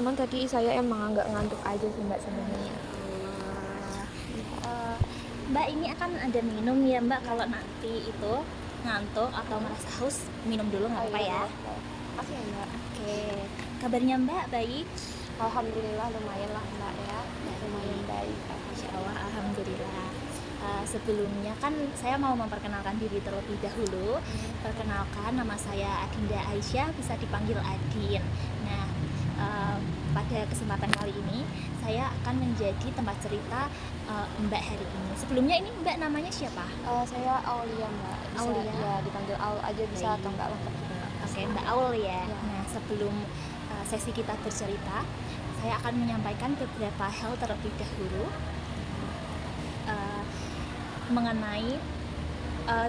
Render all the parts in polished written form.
Cuman tadi saya emang agak ngantuk aja sih Mbak sebenarnya. Eh, Mbak ini akan ada minum ya Mbak, kalau nanti itu ngantuk atau merasa haus minum dulu nggak apa-apa ya. Makasih ya Mbak. Oke, kabarnya Mbak baik? Alhamdulillah lumayan lah Mbak ya. Lumayan baik. Insya Allah, alhamdulillah. Sebelumnya kan saya mau memperkenalkan diri terlebih dahulu. Perkenalkan, nama saya Adinda Aisyah, bisa dipanggil Adin. Nah, pada kesempatan kali ini saya akan menjadi tempat cerita Mbak hari ini. Sebelumnya ini Mbak namanya siapa? Saya Aulia Mbak. Bisa, Aulia? ya dipanggil Aul aja bisa Baik. atau enggak lengkap juga Mbak. Oke, Mbak Aul ya. Ya. Nah, sebelum sesi kita bercerita, saya akan menyampaikan beberapa hal terlebih dahulu mengenai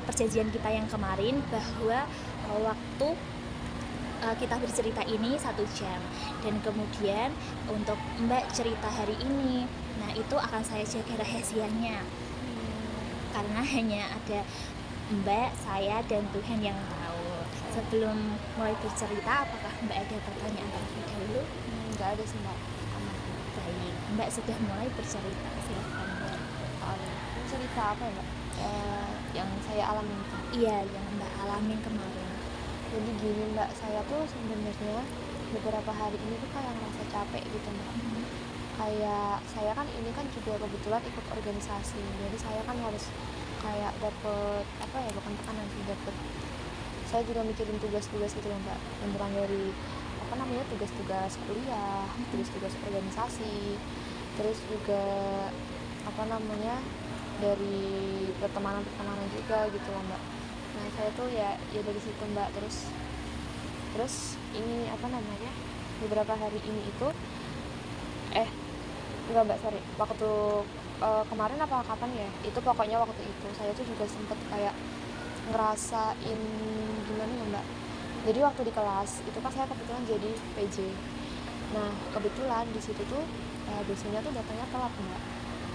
perjanjian kita yang kemarin, bahwa waktu kita bercerita ini 1 jam, dan kemudian untuk Mbak cerita hari ini, nah itu akan saya jaga rahasianya karena hanya ada Mbak, saya, dan Tuhan yang tahu. Sebelum mulai bercerita, apakah Mbak ada pertanyaan terlebih dahulu? Enggak ada sih Mbak. Aman. Baik, Mbak sudah mulai bercerita, silakan Mbak. Cerita apa ya Mbak? Yang saya alami itu. Iya, yang Mbak alamin kemarin. Jadi gini Mbak, saya tuh sebenarnya beberapa hari ini tuh kayak ngerasa capek gitu Mbak. Kayak saya kan ini kan juga kebetulan ikut organisasi, jadi saya kan harus kayak dapet apa ya, bukan tekanan sih, dapet, saya juga mikirin tugas-tugas gitu loh Mbak, beneran dari apa namanya, tugas-tugas kuliah, tugas-tugas organisasi, terus juga apa namanya, dari pertemanan juga gitu loh Mbak. Nah saya tuh ya dari situ Mbak. Terus ini apa namanya, beberapa hari ini itu enggak Mbak, sorry, waktu kemarin apa kapan ya, itu pokoknya waktu itu saya tuh juga sempet kayak ngerasain gimana ya Mbak. Jadi waktu di kelas itu kan saya kebetulan jadi PJ. Nah kebetulan di situ tuh dosennya tuh datangnya telat Mbak.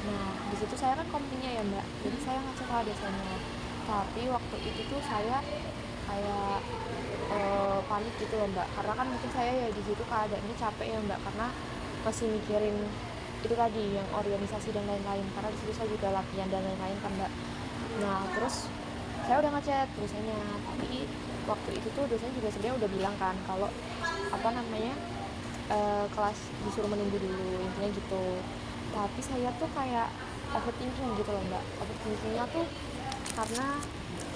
Nah di situ saya kan kompinya ya Mbak, jadi saya ngecek lah dosennya. Tapi waktu itu tuh saya kayak panik gitu loh Mbak, karena kan mungkin saya ya di situ keadaannya capek ya Mbak, karena masih mikirin itu tadi yang organisasi dan lain-lain, karena di situ saya juga latihan dan lain-lain kan Mbak. Nah terus saya udah ngechat dosennya, tapi waktu itu tuh dosennya juga sebenarnya udah bilang kan kalau apa namanya, kelas disuruh menunggu dulu, intinya gitu. Tapi saya tuh kayak overthinking gitu loh Mbak. Overthinkingnya tuh karena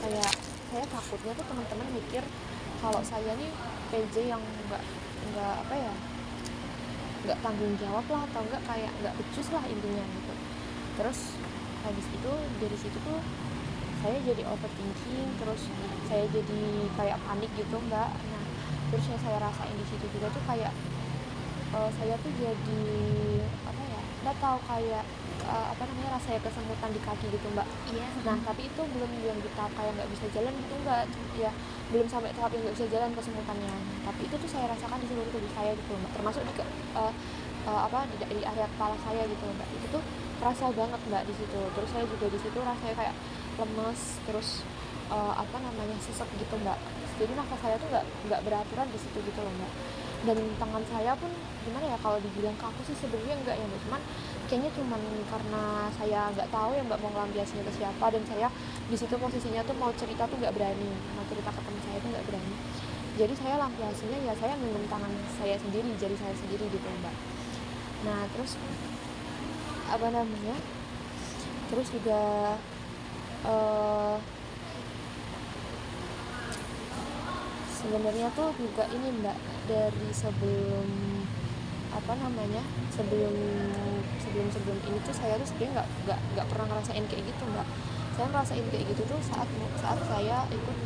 kayak saya takutnya tuh teman-teman mikir kalau saya nih PJ yang nggak apa ya, nggak tanggung jawab lah, atau nggak kayak nggak becus lah intinya gitu. Terus habis itu dari situ tuh saya jadi overthinking, terus saya jadi kayak panik gitu Mbak. Nah terus yang saya rasain di situ juga tuh kayak saya tuh jadi apa ya, nggak tahu, kayak apa namanya, rasanya kesemutan di kaki gitu Mbak. Iya. Nah tapi itu belum yang di tahap kayak nggak bisa jalan gitu, nggak ya, belum sampai tahap yang nggak bisa jalan kesemutannya. Tapi itu tuh saya rasakan di seluruh tubuh saya gitu Mbak, termasuk di apa di area kepala saya gitu Mbak. Itu tuh kerasa banget Mbak di situ. Terus saya juga di situ rasanya kayak lemes, terus apa namanya, sesek gitu Mbak. Jadi nafas saya tuh nggak beraturan di situ gitu loh Mbak. Dan tangan saya pun gimana ya, kalau dibilang kaku sih sebenarnya enggak ya Mbak, cuman kayaknya cuman karena saya nggak tahu ya Mbak mau ngelampiasinnya ke siapa, dan saya di situ posisinya tuh mau cerita tuh nggak berani, mau cerita ke teman saya tuh nggak berani. Jadi saya lampiasinnya ya saya minum tangan saya sendiri, jari saya sendiri gitu Mbak. Nah terus apa namanya, terus juga sebenarnya tuh juga ini Mbak, dari sebelum apa namanya, sebelum ini tuh saya tuh sebenarnya nggak pernah ngerasain kayak gitu Mbak. Saya ngerasain kayak gitu tuh saat saya ikut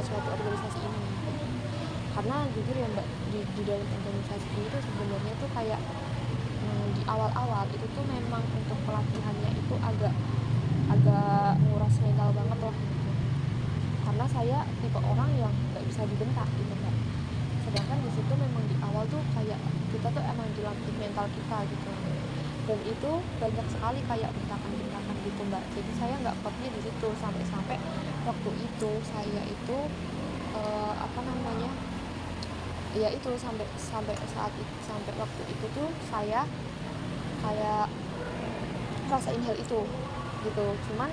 suatu organisasi ini. Karena jujur ya Mbak, di dalam organisasi ini tuh sebenarnya tuh kayak di awal-awal itu tuh memang untuk pelatihannya itu agak nguras mental banget lah gitu. Karena saya tipe orang yang nggak bisa dibentak gitu Mbak. Sedangkan di situ memang di awal tuh kayak kita tuh emang dilatih mental kita gitu, dan itu banyak sekali kayak bentakan-bentakan gitu Mbak. Jadi saya nggak kuatnya di situ, sampai waktu itu saya itu apa namanya, ya itu sampai sampai saat itu, sampai waktu itu tuh saya kayak rasain hal itu gitu. Cuman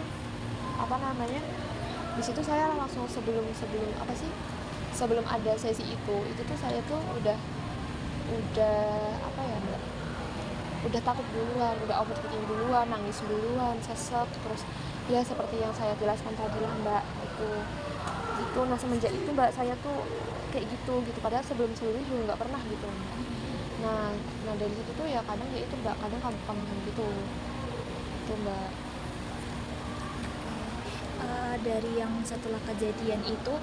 apa namanya, di situ saya langsung sebelum sebelum apa sih sebelum ada sesi itu tuh saya tuh udah apa ya Mbak, udah takut duluan, udah overthinking duluan, nangis duluan, sesek, terus ya seperti yang saya jelaskan tadi lah Mbak, itu nah semenjak itu Mbak saya tuh kayak gitu padahal sebelumnya juga nggak pernah gitu Mbak. Nah dari situ tuh ya kadang ya itu Mbak, kadang kambuh-kambuhan gitu itu Mbak. Dari yang setelah kejadian itu,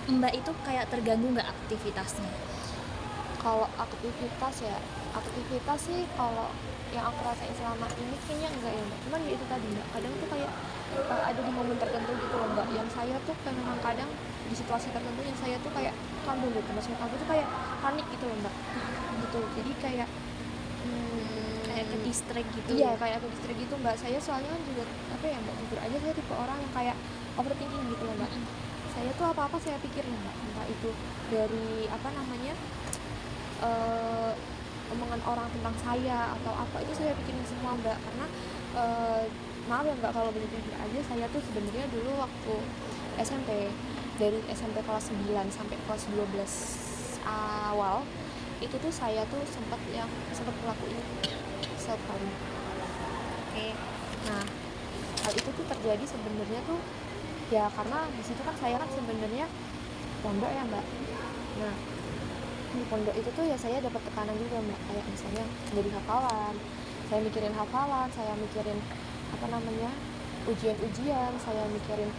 Mbak itu kayak terganggu nggak aktivitasnya? Kalau aktivitas sih kalau yang aku rasain selama ini kayaknya enggak ya Mbak, cuman ya itu tadi Mbak, kadang tuh kayak ada di momen tertentu gitu loh Mbak, yang saya tuh kayak memang kadang di situasi tertentu yang saya tuh kayak kambuh gitu, maksudnya aku tuh kayak panik gitu loh Mbak, gitu. Jadi kayak Kayak ke distract gitu iya ya? kayak aku distrik gitu Mbak. Saya soalnya kan juga apa ya Mbak, jujur aja saya tipe orang yang kayak overthinking gitu loh Mbak. Saya tuh apa-apa saya pikirin Mbak, entah itu dari apa namanya omongan orang tentang saya atau apa, itu saya pikirin semua Mbak, karena maaf ya Mbak kalau boleh jujur aja, saya tuh sebenarnya dulu waktu SMP, dari SMP kelas 9 sampai kelas 12 awal itu tuh saya tuh sempat ngelakuin self harm. Oke. Nah hal itu tuh terjadi sebenarnya tuh ya karena di situ kan saya kan sebenarnya pondok ya Mbak. Nah di pondok itu tuh ya saya dapat tekanan juga Mbak, kayak misalnya jadi hafalan, saya mikirin hafalan, saya mikirin apa namanya ujian-ujian, saya mikirin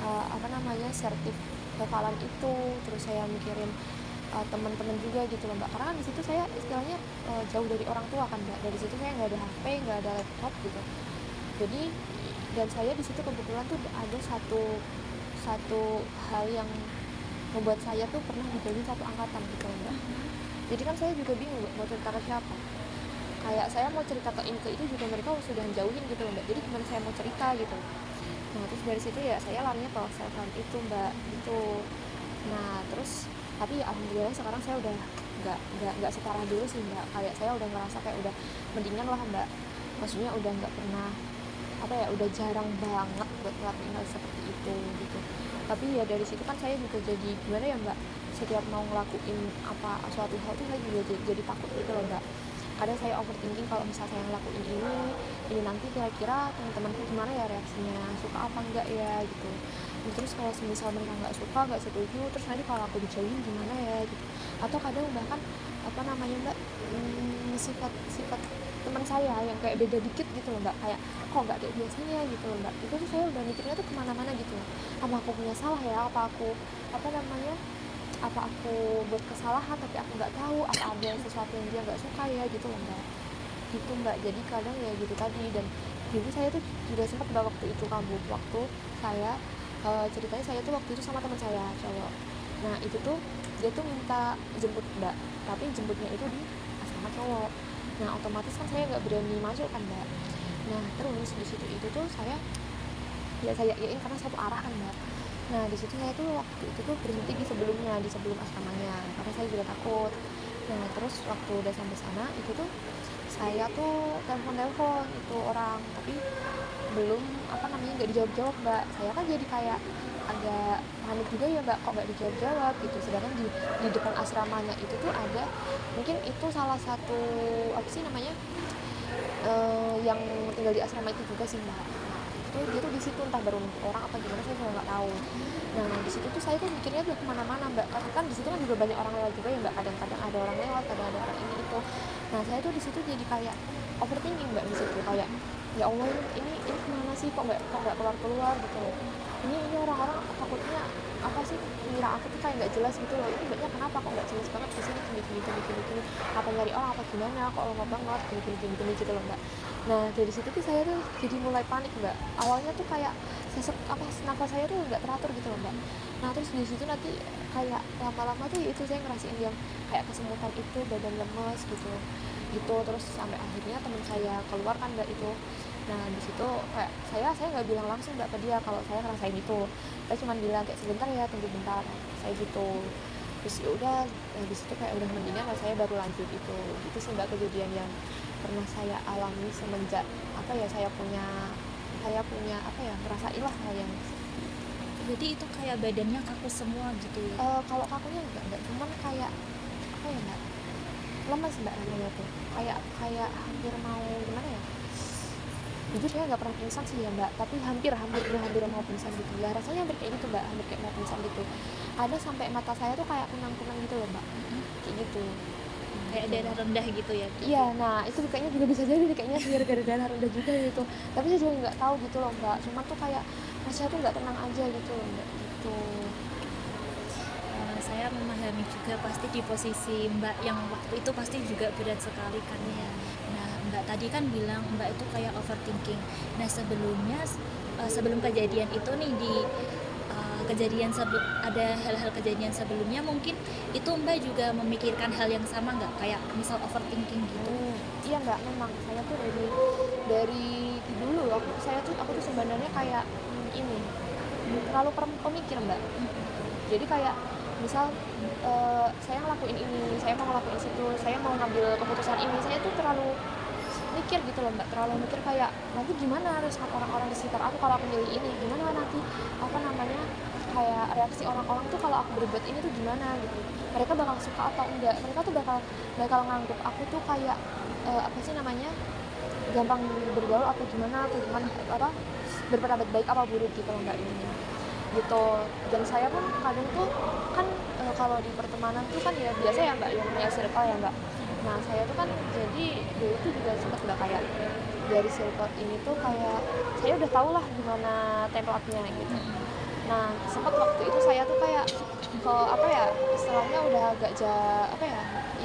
apa namanya sertif hafalan itu, terus saya mikirin teman-teman juga gitu loh Mbak, karena kan di situ saya istilahnya jauh dari orang tua kan Mbak, dari situ saya nggak ada HP, nggak ada laptop gitu. Jadi dan saya di situ kebetulan tuh ada satu hal yang membuat saya tuh pernah dijauhin satu angkatan gitu loh Mbak. Jadi kan saya juga bingung Mbak, mau cerita ke siapa, kayak saya mau cerita ke ini ke itu juga mereka sudah jauhin gitu loh Mbak, jadi gimana saya mau cerita gitu. Nah terus dari situ ya saya larinya ke self harm itu Mbak gitu. Nah terus tapi ya alhamdulillah sekarang saya udah nggak separah dulu sih Mbak, kayak saya udah ngerasa kayak udah mendingan lah Mbak, maksudnya udah nggak pernah apa ya, udah jarang banget buat ngelakuin hal seperti itu gitu. Tapi ya dari situ kan saya juga jadi gimana ya Mbak, setiap mau ngelakuin apa suatu hal tuh saya juga jadi takut gitu loh Mbak. Kadang saya overthinking kalau misalnya saya ngelakuin ini nanti kira-kira teman-temanku gimana ya reaksinya, suka apa enggak ya gitu. Terus kalau misal mereka nggak suka, nggak setuju, terus nanti kalau aku dijauhin gimana ya gitu. Atau kadang bahkan apa namanya Mbak, sifat teman saya yang kayak beda dikit gitu loh Mbak, kayak kok nggak kayak biasanya gitu loh Mbak. Itu tuh saya udah mikirnya tuh kemana-mana gitu loh, apa aku punya salah ya, apa aku apa namanya apa aku buat kesalahan tapi aku nggak tahu, apa ada sesuatu yang dia nggak suka ya gitu loh Mbak, gitu Mbak. Jadi kadang ya gitu tadi, dan dulu saya tuh juga sempat Mbak waktu itu kambuh, waktu saya ceritanya saya tuh waktu itu sama teman saya cowok. Nah itu tuh dia tuh minta jemput Mbak, tapi jemputnya itu di asrama cowok. Nah otomatis kan saya nggak berani masuk kan Mbak. Nah terus di situ itu tuh saya yain karena satu arah kan Mbak. Nah di situ saya tuh waktu itu tuh berhenti di sebelum asramanya karena saya juga takut. Nah terus waktu udah sampai sana itu tuh saya tuh telepon itu orang, tapi belum apa namanya nggak dijawab Mbak. Saya kan jadi kayak agak panik juga ya Mbak, kok nggak dijawab gitu. Sedangkan di depan asramanya itu tuh ada, mungkin itu salah satu apa sih namanya yang tinggal di asrama itu juga sih Mbak. Nah itu dia tuh di situ, entah baru nunggu orang apa gimana saya juga nggak tahu. Nah di situ tuh saya tuh mikirnya udah kemana-mana Mbak, karena kan di situ kan juga banyak orang lewat juga ya Mbak, kadang-kadang ada orang lewat, kadang ada orang ini itu. Nah saya tuh di situ jadi kayak overthinking Mbak, di situ kayak ya Allah ini kemana sih, kok nggak keluar gitu loh. Ini orang-orang takutnya apa sih, ngira aku tuh kayak nggak jelas gitu loh, ini Mbaknya kenapa kok nggak jelas banget di sini, gini, apa nyari orang apa gimana, kok lama banget gini gitu loh Mbak. Nah dari situ tuh saya tuh jadi mulai panik Mbak. Awalnya tuh kayak sesek apa nafas saya tuh nggak teratur gitu loh Mbak. Nah terus di situ nanti kayak lama-lama tuh itu saya ngerasain yang kayak kesemutan itu, badan lemes gitu terus sampai akhirnya teman saya keluar kan Mbak itu. Nah di situ kayak saya nggak bilang langsung Mbak ke dia kalau saya ngerasain itu, saya cuma bilang kayak sebentar ya, tunggu bentar, saya gitu. terus ya udah habis itu kayak udah mendingan lah, saya baru lanjut itu sih mbak kejadian yang pernah saya alami semenjak apa ya saya punya apa ya ngerasain lah hal yang Jadi itu kayak badannya kaku semua gitu ya? kalau kakunya enggak cuman kayak apa ya mbak, lemas mbak namanya tuh, kayak hampir mau gimana ya, jujur saya nggak pernah pingsan sih ya mbak, tapi hampir mau pingsan gitu lah, rasanya hampir kayak gitu mbak, hampir kayak mau pingsan gitu, ada sampai mata saya tuh kayak kunang-kunang gitu loh mbak, kayak gitu. Kayak darah rendah gitu ya? Iya, nah itu kayaknya juga bisa jadi kayaknya gara-gara darah rendah juga gitu, tapi saya juga nggak tahu gitu loh mbak, cuman tuh kayak rasanya tuh nggak tenang aja gitu loh mbak gitu. Saya memahami juga pasti di posisi Mbak yang waktu itu pasti juga berat sekali kan ya. Nah, Mbak tadi kan bilang Mbak itu kayak overthinking. Nah, sebelumnya sebelum kejadian itu nih di ada hal-hal kejadian sebelumnya mungkin itu Mbak juga memikirkan hal yang sama nggak, kayak misal overthinking gitu? Iya mbak, memang saya tuh dari dulu aku tuh sebenarnya kayak ini terlalu pemikir mbak, jadi kayak misal saya ngelakuin ini, saya mau ngelakuin situ, saya mau ngambil keputusan ini, saya tuh terlalu mikir gitu loh mbak, terlalu mikir kayak nanti gimana respon orang-orang di sekitar aku kalau aku milih ini, gimana nanti apa namanya kayak reaksi orang-orang tuh kalau aku berbuat ini tuh gimana gitu, mereka bakal suka atau enggak, mereka tuh bakal nganggep aku tuh kayak apa sih namanya gampang bergaul atau gimana apa berpendapat baik apa buruk gitu loh mbak ini gitu. Dan saya pun kadang tuh kan kalau di pertemanan tuh kan ya biasa ya mbak yang punya circle ya mbak, nah saya tuh kan jadi dulu tuh juga sempat nggak kayak dari circle ini tuh kayak saya udah tau lah gimana templatenya gitu, nah sempat waktu itu saya tuh kayak ke apa ya istilahnya udah agak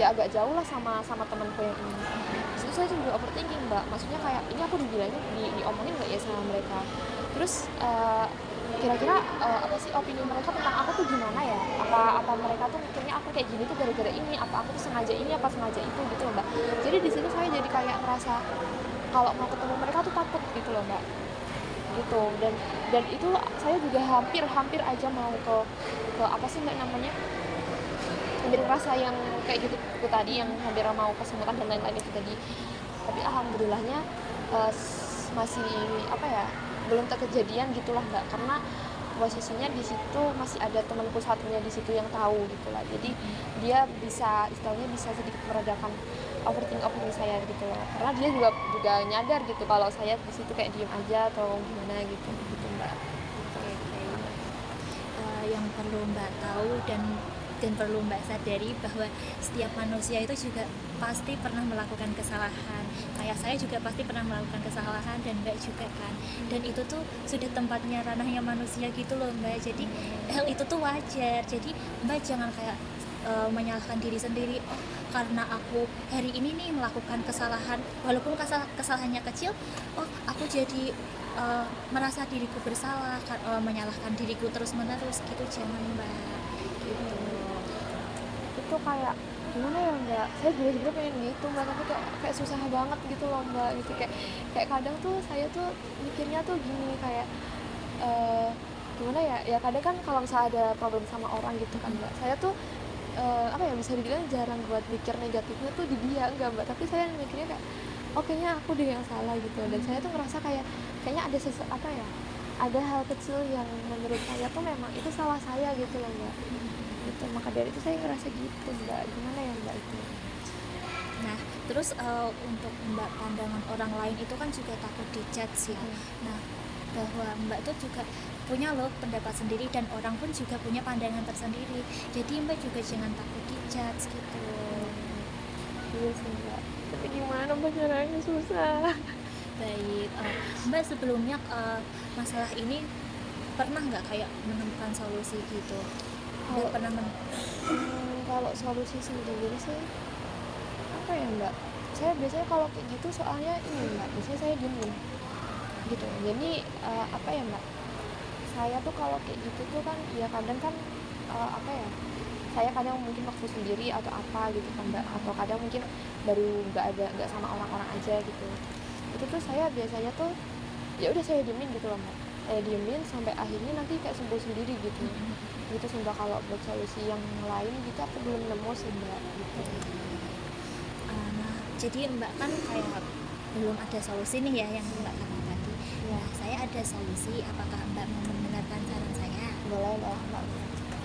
agak jauh lah sama temanku yang ini. Terus saya juga overthinking mbak, maksudnya kayak ini aku dibilangnya diomongin nggak ya sama mereka, terus kira-kira apa sih opini mereka tentang aku tuh gimana ya, apa mereka tuh mikirnya aku kayak gini tuh gara-gara ini, apa aku tuh sengaja ini apa sengaja itu gitu loh mbak. Jadi di situ saya jadi kayak ngerasa kalau mau ketemu mereka tuh takut gitu loh mbak gitu. Dan itu saya juga hampir aja mau ke apa sih mbak namanya, hampir ngerasa yang kayak gitu tadi, yang hampir mau kesemutan dan lain-lain itu tadi, tapi alhamdulillahnya masih apa ya belum terkejadian gitulah mbak, karena posisinya di situ masih ada temanku satunya di situ yang tahu gitulah, jadi dia bisa istilahnya bisa sedikit meredakan overthinking saya gitu loh, karena dia juga nyadar gitu kalau saya di situ kayak diem aja atau gimana gitu mbak. Yang perlu Mbak tahu dan perlu Mbak sadari bahwa setiap manusia itu juga pasti pernah melakukan kesalahan. Kayak saya juga pasti pernah melakukan kesalahan dan Mbak juga kan. Dan itu tuh sudah tempatnya ranahnya manusia gitu loh Mbak. Jadi hal itu tuh wajar. Jadi Mbak jangan kayak menyalahkan diri sendiri. Oh, karena aku hari ini nih melakukan kesalahan, walaupun kesalahannya kecil, oh aku jadi merasa diriku bersalah, menyalahkan diriku terus-menerus gitu, jangan Mbak. Gitu. Itu kayak gimana ya mbak, saya juga sebenarnya pengen gitu mbak, tapi kayak susah banget gitu loh mbak, gitu kayak kadang tuh saya tuh mikirnya tuh gini kayak gimana ya kadang kan kalau misalnya ada problem sama orang gitu kan mbak, saya tuh apa ya bisa dibilang jarang buat mikir negatifnya tuh di dia enggak mbak, tapi saya mikirnya kayak kayaknya aku deh yang salah gitu, dan saya tuh ngerasa kayaknya ada apa ya, ada hal kecil yang menurut saya tuh memang itu salah saya gitu loh mbak gitu, maka dari itu saya ngerasa gitu mbak, gimana ya mbak itu. Nah, terus untuk Mbak pandangan orang lain itu kan juga takut dijudge ya. Nah, bahwa Mbak tuh juga punya loh pendapat sendiri dan orang pun juga punya pandangan tersendiri. Jadi Mbak juga jangan takut dijudge gitu. Iya sih mbak, tapi gimana mbak caranya, susah. Baik, Mbak sebelumnya masalah ini pernah nggak kayak menemukan solusi gitu? Nggak pernah kalau solusi sendiri sih apa ya mbak, saya biasanya kalau kayak gitu soalnya ini mbak, biasanya saya diemin gitu, jadi apa ya mbak, saya tuh kalau kayak gitu tuh kan ya kadang kan apa ya, saya kadang mungkin waktu sendiri atau apa gitu kan mbak, atau kadang mungkin baru nggak sama orang-orang aja gitu, itu tuh saya biasanya tuh ya udah saya diemin gitu loh mbak, saya diemin sampai akhirnya nanti kayak sembuh sendiri gitu. Gitu sih mbak, kalau buat solusi yang lain gitu aku belum nemu sih mbak gitu. Nah, jadi Mbak kan kayak belum ada solusi nih ya yang Mbak kata tadi. Ya. Nah, saya ada solusi. Apakah Mbak mau mendengarkan saran saya? Boleh mbak.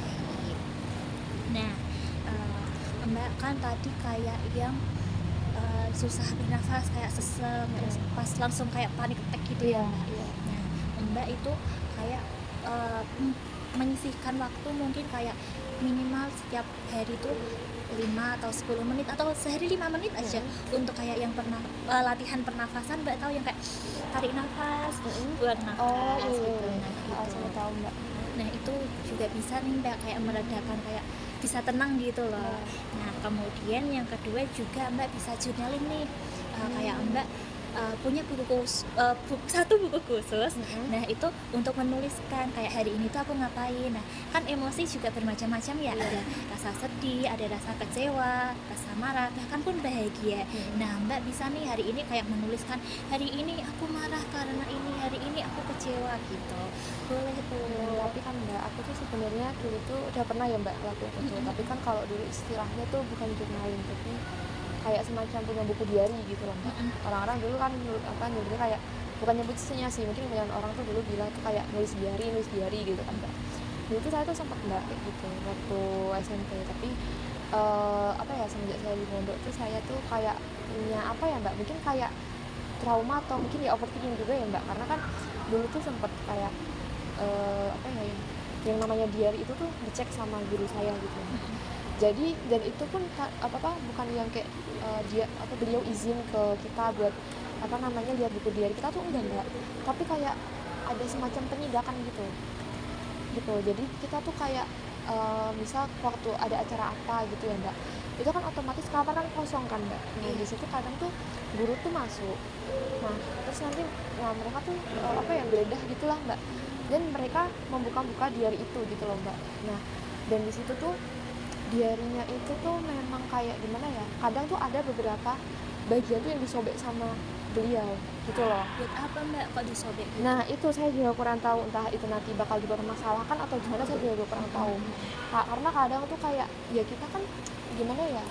Baik. Nah, Mbak kan tadi kayak yang susah bernafas, kayak sesek, terus pas langsung kayak panik attack gitu ya Iya, Mbak. iya. Nah, Mbak itu kayak menyisihkan waktu mungkin kayak minimal setiap hari itu 5 atau 10 menit atau sehari 5 menit aja untuk kayak yang pernah latihan pernafasan. Mbak tahu yang kayak tarik nafas, buang Oh nafas iya, gitu. Nah, saya gitu. tahu mbak. Nah, itu juga bisa nih Mbak kayak meredakan, kayak bisa tenang gitu loh. Nah, kemudian yang kedua juga Mbak bisa journaling nih. Kayak Mbak punya satu buku khusus. Nah, itu untuk menuliskan kayak hari ini tuh aku ngapain. Nah, kan emosi juga bermacam-macam ya. Ada rasa sedih, ada rasa kecewa, rasa marah, bahkan pun bahagia. Nah, Mbak bisa nih hari ini kayak menuliskan, hari ini aku marah karena ini, hari ini aku kecewa gitu. Boleh tuh. Tapi kan mbak, aku tuh sebenarnya dulu tuh udah pernah ya mbak lakuin itu. Tapi kan kalau dulu istilahnya tuh bukan journaling, tapi kayak semacam punya buku diary gitu loh mbak. Orang-orang dulu kan nyebutnya kayak, bukan nyebutnya sih, mungkin kebanyakan orang tuh dulu bilang tuh kayak nulis diary gitu kan mbak. Dulu tuh saya tuh sempat mbak kayak gitu waktu SMP. Tapi semenjak saya di pondok tuh saya tuh kayak punya mbak, mungkin kayak trauma atau mungkin ya overthinking juga ya mbak, karena kan dulu tuh sempat kayak yang namanya diary itu tuh dicek sama guru saya gitu. Jadi dan itu pun bukan yang kayak beliau izin ke kita buat lihat buku diary kita tuh, enggak, tapi kayak ada semacam penindakan gitu. Jadi kita tuh kayak misal waktu ada acara apa gitu ya mbak, itu kan otomatis kamar kan kosong kan mbak. Nah di situ kadang tuh guru tuh masuk, nah terus nanti mereka tuh geledah gitulah mbak, dan mereka membuka diary itu gitu loh mbak. Nah dan di situ tuh diarinya itu tuh memang kayak gimana ya, kadang tuh ada beberapa bagian tuh yang disobek sama beliau gitu loh. Buat apa Mbak kok disobek gitu? Nah itu saya juga kurang tahu, entah itu nanti bakal dipermasalahkan atau gimana, saya juga kurang tahu. Karena kadang tuh kayak ya kita kan gimana ya,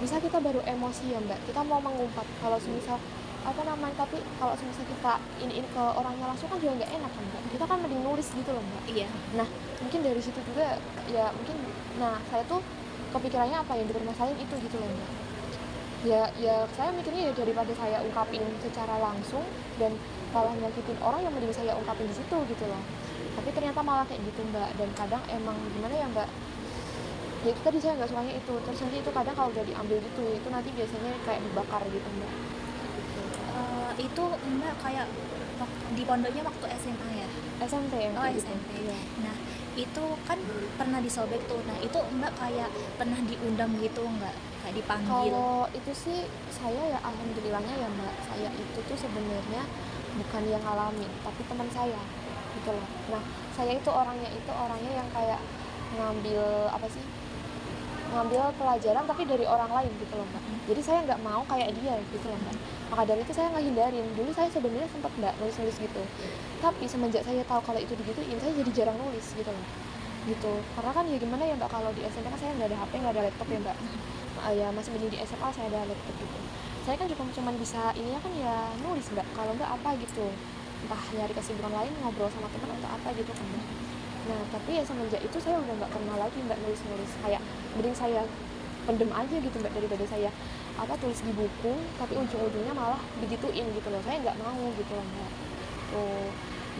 bisa kita baru emosi ya mbak, kita mau mengumpat, kalau semisal tapi kalau semisal kita ini ke orangnya langsung kan juga nggak enak kan mbak, kita kan mending nulis gitu loh mbak. Iya. Nah mungkin dari situ juga ya mungkin, nah saya tuh kepikirannya apa yang dipermasalahin itu gitu loh mbak. Ya saya mikirnya ya daripada saya ungkapin secara langsung dan malah nyakitin orang, yang mending saya ungkapin di situ gitu loh. Tapi ternyata malah kayak gitu mbak, dan kadang emang gimana ya mbak, ya itu tadi saya nggak sukanya itu. Terus nanti itu kadang kalau udah diambil gitu, itu nanti biasanya kayak dibakar gitu mbak. Itu Mbak kayak di pondoknya waktu SMA ya? SMP yang Oh, gitu. SMP. Iya. Nah, itu kan pernah disobek tuh. Nah, itu Mbak kayak pernah diundang gitu nggak? Kayak dipanggil? Kalau itu sih saya ya alhamdulillahnya ya mbak, saya itu tuh sebenarnya bukan yang ngalamin, tapi teman saya gitu loh. Nah saya itu orangnya yang kayak ngambil pelajaran tapi dari orang lain gitu loh mbak. Jadi saya nggak mau kayak dia gitu loh mbak. Maka dari itu saya ngehindarin. Dulu saya sebenarnya sempat mbak nulis gitu, tapi semenjak saya tahu kalau itu digituin, saya jadi jarang nulis gitu loh. Gitu, karena kan ya gimana ya mbak, kalau di SMP kan saya nggak ada HP, nggak ada laptop ya mbak. Ya masih mending di SMA saya ada laptop gitu. Saya kan cuma bisa ininya kan ya nulis mbak, kalau nggak apa gitu, entah nyari kesibukan lain, ngobrol sama teman atau apa gitu kan mbak. Nah tapi ya semenjak itu saya udah nggak pernah lagi mbak nulis, kayak mending saya pendem aja gitu mbak, daripada saya tulis di buku tapi ujung-ujungnya malah digituin gitu loh. Saya nggak mau gitu loh mbak tuh.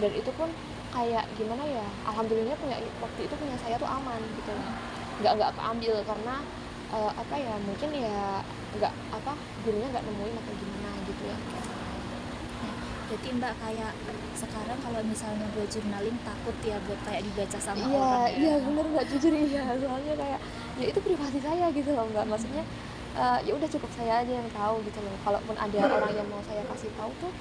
Dan itu pun kayak gimana ya, alhamdulillah waktu itu punya saya tuh aman gitu loh, nggak keambil karena mungkin ya gurunya nggak nemuin atau gimana gitu ya. Jadi Mbak kayak sekarang kalau misalnya buat journaling takut ya buat kayak dibaca sama Iya, orang ya? iya bener mbak, jujur iya, soalnya kayak ya itu privasi saya gitu loh mbak. Maksudnya ya udah cukup saya aja yang tahu gitu loh. Kalaupun ada orang yang mau saya kasih tahu tuh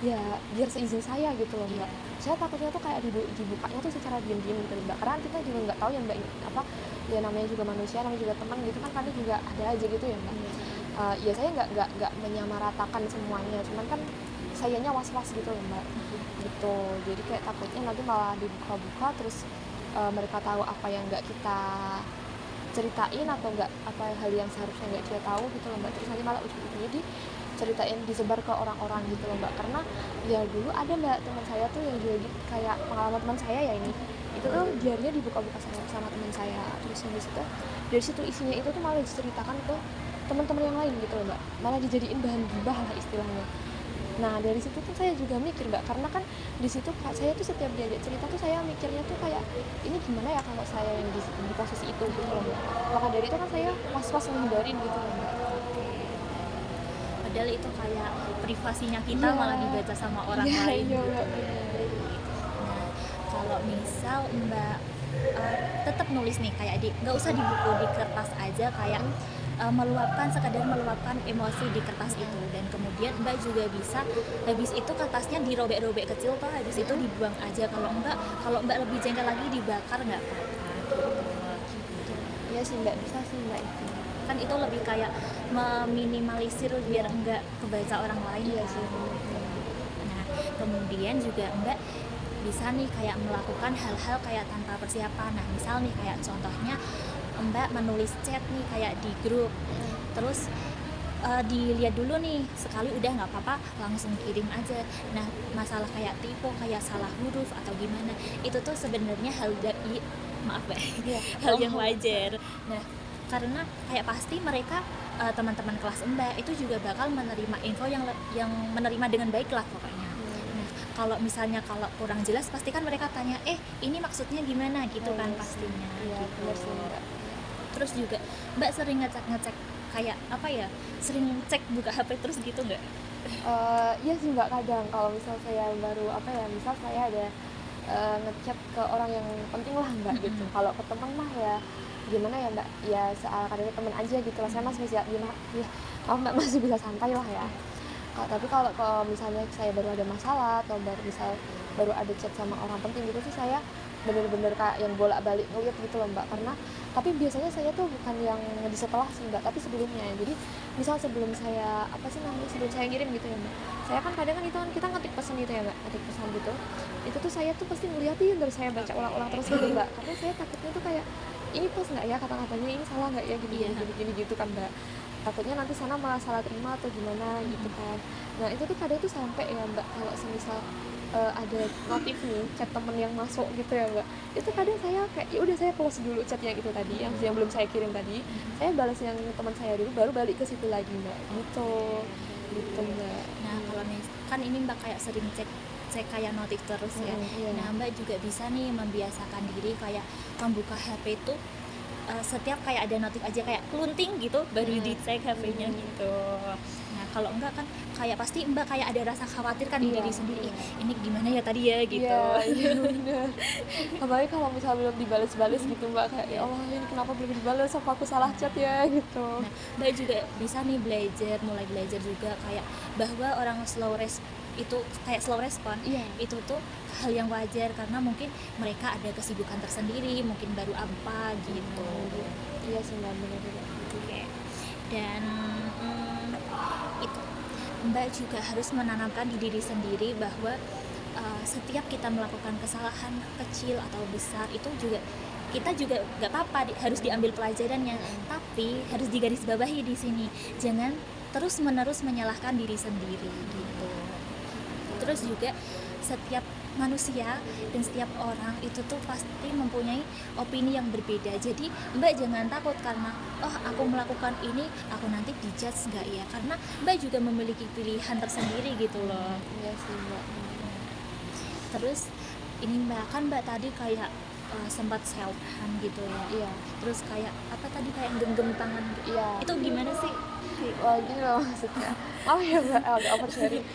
ya biar seizin saya gitu loh mbak. Saya takutnya tuh kayak dibukanya tuh secara diam-diam gitu mbak, karena kita juga nggak tahu ya mbak, ya namanya juga manusia, namanya juga teman gitu kan, kadang juga ada aja gitu ya mbak. Ya saya nggak menyamaratakan semuanya, cuman kan sayanya was-was gitu loh mbak, gitu. Jadi kayak takutnya nanti malah dibuka-buka terus mereka tahu apa yang nggak kita ceritain atau nggak apa hal yang seharusnya nggak dia tahu gitu loh mbak, terus nanti malah ujung-ujungnya diceritain disebar ke orang-orang gitu loh mbak. Karena ya dulu ada mbak teman saya tuh yang jadi kayak pengalaman teman saya ya ini, itu tuh diarinya dibuka-buka sama teman saya, terus habis itu dari situ isinya itu tuh malah diceritakan ke teman-teman yang lain gitu loh mbak, malah dijadiin bahan gibah lah istilahnya. Nah dari situ tuh saya juga mikir mbak, karena kan di situ saya tuh setiap diajak cerita tuh saya mikirnya tuh kayak ini gimana ya kalau saya yang di posisi itu gitu loh mbak. Maka dari itu kan saya was-was menghindarin gitu loh mbak. Padahal itu kayak privasinya kita Iya. malah dibaca sama orang Iya, lain iya, gitu. Mbak, bener. Nah, kalau misal Mbak tetap nulis nih kayak nggak usah di buku, di kertas aja kayak sekadar meluapkan emosi di kertas itu, dan kemudian Mbak juga bisa habis itu kertasnya dirobek-robek kecil toh, habis itu dibuang aja. Kalau Mbak lebih jengkel lagi dibakar nggak apa-apa gitu. Iya sih mbak, bisa sih mbak itu. Kan itu lebih kayak meminimalisir biar enggak kebaca orang lain. Iya kan. sih. Nah, kemudian juga Mbak bisa nih kayak melakukan hal-hal kayak tanpa persiapan. Nah, misal nih kayak contohnya Mbak menulis chat nih kayak di grup, terus dilihat dulu nih sekali udah nggak apa-apa langsung kirim aja. Nah, masalah kayak typo, kayak salah huruf atau gimana, itu tuh sebenarnya maaf ya, Iya. hal yang wajar. Nah, karena kayak pasti mereka teman-teman kelas Mbak itu juga bakal menerima info yang menerima dengan baik lah pokoknya. Nah, kalau misalnya kalau kurang jelas pasti kan mereka tanya, ini maksudnya gimana gitu kan pastinya. Iya, gitu. benar sih mbak. Terus juga Mbak sering ngecek kayak apa ya, sering cek buka HP terus gitu nggak? Iya sih mbak, kadang kalau misal saya baru misal saya ada ngechat ke orang yang penting lah mbak gitu. Kalau ke teman mah ya gimana ya mbak, ya kadarnya teman aja gitu lah, saya masih bisa gimana ya, kalau mbak masih bisa santai lah ya. Tapi kalau misalnya saya baru ada masalah atau baru ada chat sama orang penting gitu sih, saya bener-bener kayak yang bolak-balik ngeliat gitu loh mbak. Karena tapi biasanya saya tuh bukan yang di setelah sih mbak, tapi sebelumnya. Jadi misal sebelum saya sebelum saya ngirim gitu ya mbak, saya kan kadang kan itu kan kita ngetik pesan gitu ya mbak, ngetik pesan gitu, itu tuh saya tuh pasti ngeliatin terus, saya baca ulang-ulang terus gitu mbak, karena saya takutnya tuh kayak ini pas nggak ya kata-katanya, ini salah nggak ya, gini gitu kan mbak, takutnya nanti sana malah salah terima atau gimana gitu kan. Nah itu tuh kadang tuh sampai ya mbak, kalau semisal ada notif nih chat temen yang masuk gitu ya mbak, itu kadang saya kayak ya udah saya close dulu chat yang itu tadi, yang belum saya kirim tadi, saya balas yang teman saya dulu, baru balik ke situ lagi mbak, gitu mbak. Nah, kalau kan ini Mbak kayak sering cek kayak notif terus ya. Iya. Nah, Mbak juga bisa nih membiasakan diri kayak membuka HP itu setiap kayak ada notif aja kayak kelunting gitu baru dicek HP-nya gitu. Nah, kalau enggak kan kayak pasti Mbak kayak ada rasa khawatir kan di diri sendiri. Ini gimana ya tadi ya gitu. Iya benar. Apalagi kalau misalnya belum dibales-bales gitu mbak, kayak ya Allah ini kenapa belum dibales, apa aku salah chat ya gitu. Nah, Mbak juga bisa nih mulai belajar juga kayak bahwa orang itu kayak slow respon. Iya. Itu tuh hal yang wajar karena mungkin mereka ada kesibukan tersendiri, mungkin baru apa gitu. Iya sih mbak, benar-benar. Oke. Dan itu Mbak juga harus menanamkan di diri sendiri bahwa setiap kita melakukan kesalahan kecil atau besar itu juga kita juga nggak apa-apa harus diambil pelajarannya, tapi harus digarisbawahi di sini, jangan terus-menerus menyalahkan diri sendiri gitu. Terus juga setiap manusia dan setiap orang itu tuh pasti mempunyai opini yang berbeda. Jadi Mbak jangan takut karena aku melakukan ini, aku nanti dijudge nggak ya, karena Mbak juga memiliki pilihan tersendiri gitu loh. Iya sih mbak. Terus ini Mbak, kan Mbak tadi kayak sempat self harm gitu ya. Iya. Terus kayak apa tadi kayak genggam tangan gitu. Iya. Itu gimana sih? Wah gini loh maksudnya, ya mbak, agak oversharing.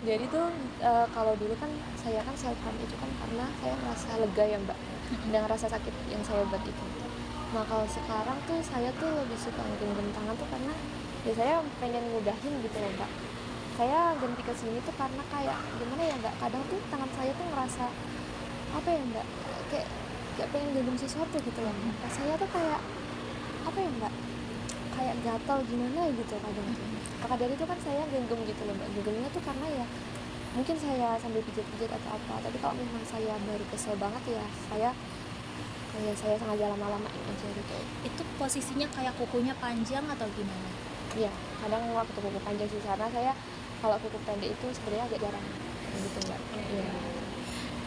Jadi tuh kalau dulu kan saya kan self harm itu kan karena saya merasa lega ya mbak, dengan rasa sakit yang saya buat itu. Nah kalau sekarang tuh saya tuh lebih suka genggam tangan tuh karena ya saya pengen ngudahin gitu loh mbak. Saya ganti ke sini tuh karena kayak gimana ya mbak, kadang tuh tangan saya tuh ngerasa apa ya mbak, kayak pengen genggam sesuatu gitu loh mbak. Rasanya tuh kayak apa ya mbak, kayak gatal gimana gitu kadang tuh. Maka dari itu kan saya genggam gitu loh mbak, genggamnya tuh karena ya mungkin saya sambil pijat-pijat atau apa, tapi kalau memang saya baru kesel banget ya saya sengaja lama-lamain aja gitu. Itu posisinya kayak kukunya panjang atau gimana? Iya, kadang waktu kuku panjang sih, karena saya kalau kuku pendek itu sebenarnya agak jarang gitu mbak. Iya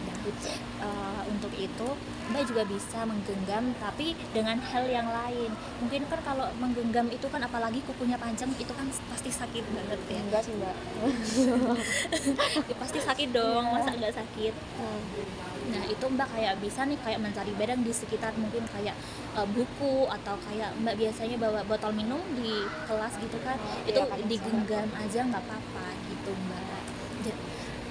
Nah, gitu. untuk itu Mbak juga bisa menggenggam tapi dengan hal yang lain. Mungkin kan kalau menggenggam itu kan apalagi kukunya panjang itu kan pasti sakit banget ya. Enggak sih mbak. Ya, pasti sakit dong, Iya. masa nggak sakit? Nah itu Mbak kayak bisa nih kayak mencari barang di sekitar, mungkin kayak buku atau kayak Mbak biasanya bawa botol minum di kelas gitu kan, itu Iya, kadang digenggam aja nggak apa-apa gitu Mbak.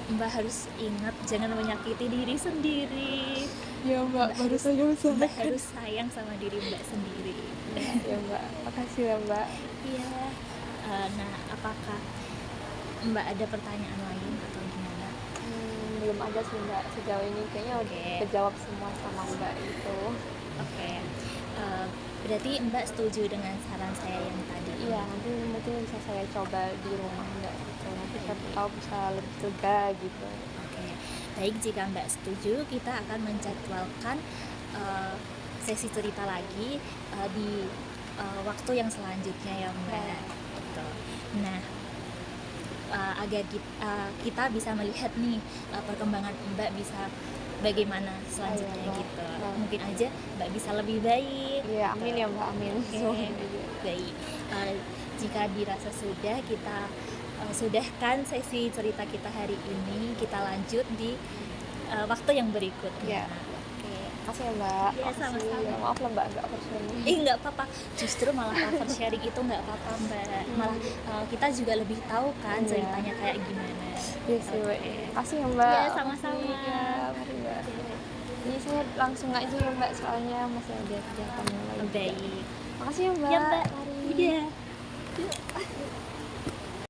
Mbak harus ingat jangan menyakiti diri sendiri. Iya mbak, baru saya usahakan. Mbak harus sayang sama diri Mbak sendiri. Ya mbak, makasih ya mbak. Iya. Nah apakah Mbak ada pertanyaan lain atau gimana? Belum ada sih mbak, sejauh ini kayaknya udah Oke. kejawab semua sama mbak itu. Oke. Berarti Mbak setuju dengan saran saya yang tadi? Iya, nanti mungkin bisa saya coba di rumah mbak gitu, nanti siapa tahu bisa lebih lega gitu. Oke, baik, jika Mbak setuju, kita akan menjadwalkan sesi cerita lagi di waktu yang selanjutnya ya Mbak. Gitu. Nah, agar kita bisa melihat nih perkembangan Mbak bisa bagaimana selanjutnya Mbak. gitu. Mungkin aja Mbak bisa lebih baik. Iya, amin ya mbak, amin. Oke, baik. Jika dirasa sudah, kita sudahkan sesi cerita kita hari ini. Kita lanjut di waktu yang berikutnya. Iya. Oke. Makasih ya mbak. Iya, Makasih. sama-sama. Ya, maaf lah mbak, nggak oversharing. Nggak apa-apa. Justru malah oversharing itu nggak apa-apa Mbak. Malah kita juga lebih tahu kan Iya. ceritanya kayak gimana. Iya sih mbak. Oke. Makasih ya mbak. Iya, sama-sama. Makasih, ya, mari mbak. Ini saya langsung aja ya mbak, soalnya masih ada kegiatan yang lain. Baik. Makasih ya mbak. Ya Mbak. Mari. Iya.